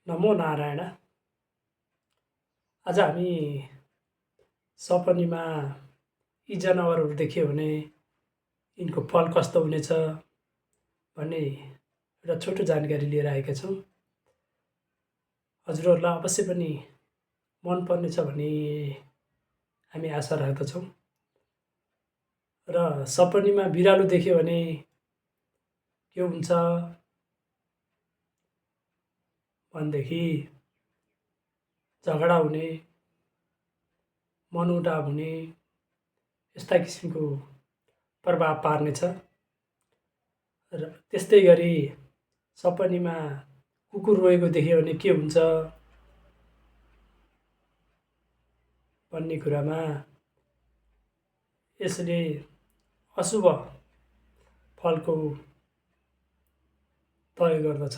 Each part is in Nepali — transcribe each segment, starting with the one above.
नमो नारायण। आज हामी सपनीमा यी जनावरहरू देख्यो भने यिनको फल कस्तो हुनेछ भन्ने एउटा छोटो जानकारी लिएर आएका छौँ। हजुरहरूलाई अवश्य पनि मन पर्नेछ भन्ने हामी आशा राख्दछौँ। र सपनीमा बिरालो देख्यो भने के हुन्छ भनेदेखि झगडा हुने, मनमुटाव हुने यस्ता किसिमको प्रभाव पार्नेछ। र त्यस्तै गरी सपनीमा कुकुर रोएको देख्यो भने के हुन्छ भन्ने कुरामा यसले अशुभ फलको तय गर्दछ।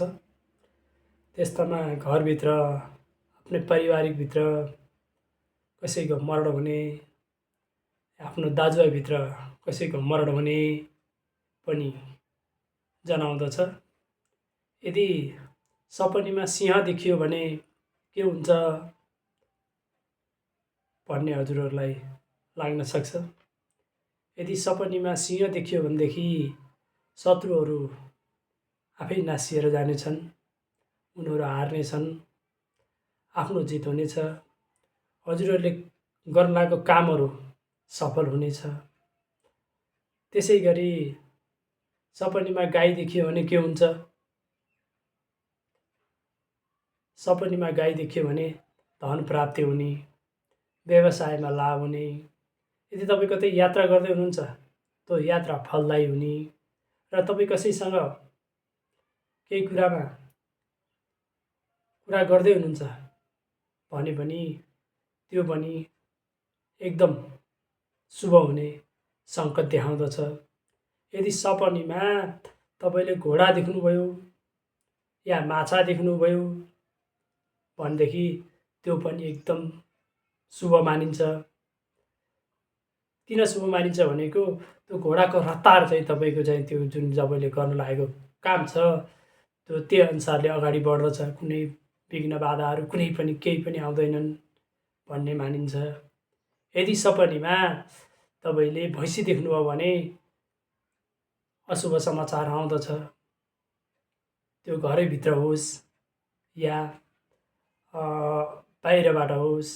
त्यस्तामा घरभित्र आफ्नै पारिवारिकभित्र कसैको मरण हुने, आफ्नो दाजुभाइभित्र कसैको मरण हुने पनि जनाउँदछ। यदि सपनीमा सिंह देखियो भने के हुन्छ भन्ने हजुरहरूलाई लाग्न सक्छ। यदि सपनीमा सिंह देखियो भनेदेखि शत्रुहरू आफै नासिएर जानेछन्, उनीहरू हार्नेछन्, आफ्नो जित हुनेछ, हजुरहरूले गर्न लागेको कामहरू सफल हुनेछ। त्यसै गरी सपनीमा गाई देखियो भने के हुन्छ? सपनीमा गाई देखियो भने धन प्राप्ति हुने, व्यवसायमा लाभ हुने, यदि तपाईँ कतै यात्रा गर्दै हुनुहुन्छ त्यो यात्रा फलदायी हुने, र तपाईँ कसैसँग केही कुरा गर्दै हुनुहुन्छ भने पनि त्यो पनि एकदम शुभ हुने सङ्केत देखाउँदछ। यदि सपनीमा तपाईँले घोडा देख्नुभयो या माछा देख्नुभयो भनेदेखि त्यो पनि एकदम शुभ मानिन्छ। किन शुभ मानिन्छ भनेको त्यो घोडाको रफ्तार चाहिँ तपाईँको चाहिँ त्यो जुन तपाईँले गर्न लागेको काम छ त्यो त्यही अनुसारले अगाडि बढ्दछ, कुनै विघ्न बाधाहरू कुनै पनि केही पनि आउँदैनन् भन्ने मानिन्छ। यदि सपनीमा तपाईँले भैँसी देख्नुभयो भने अशुभ समाचार आउँदछ। त्यो घरैभित्र होस् या बाहिरबाट होस्,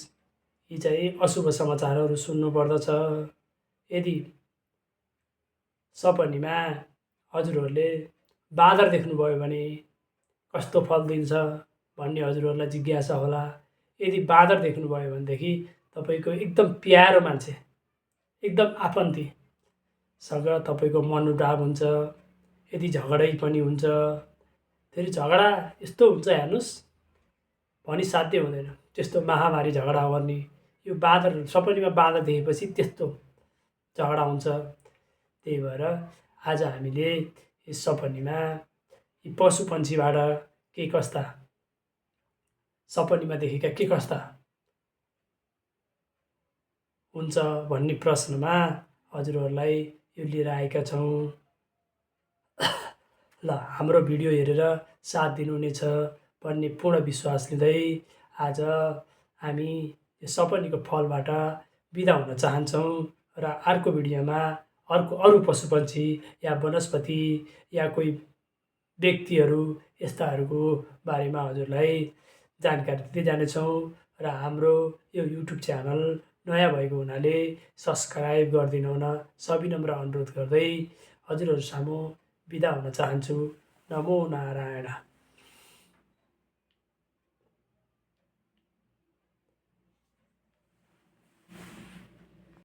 यी चाहिँ अशुभ समाचारहरू सुन्नु पर्दछ। यदि सपनीमा हजुरहरूले बाँदर देख्नुभयो भने कस्तो फल दिन्छ भन्ने हजुरहरूलाई जिज्ञासा होला। यदि बाँदर देख्नुभयो भनेदेखि तपाईँको एकदम प्यारो मान्छे, एकदम आफन्तीसँग तपाईँको मनमुटाव हुन्छ, यदि झगडै पनि हुन्छ, फेरि झगडा यस्तो हुन्छ हेर्नुहोस् भनी साध्य हुँदैन, त्यस्तो महामारी झगडा गर्ने। यो बाँदर सपनीमा बाँदर देखेपछि त्यस्तो झगडा हुन्छ। त्यही भएर आज हामीले यस सपनीमा यी पशु पन्छीबाट के कस्ता सपनीमा देखेका के कस्ता हुन्छ भन्ने प्रश्नमा हजुरहरूलाई यो लिएर आएका छौँ। ल हाम्रो भिडियो हेरेर साथ दिनुहुनेछ भन्ने पूर्ण विश्वास लिँदै आज हामी यो सपनीको फलबाट बिदा हुन चाहन्छौँ र अर्को भिडियोमा अरू पशुपन्छी या वनस्पति या कोही व्यक्तिहरू यस्ताहरूको बारेमा हजुरलाई जानकारी दिँदै जानेछौँ। र हाम्रो यो युट्युब च्यानल नयाँ भएको हुनाले सब्सक्राइब गरिदिनु हुन सविनम्र अनुरोध गर्दै हजुरहरू सामु बिदा हुन चाहन्छु। नमो नारायण।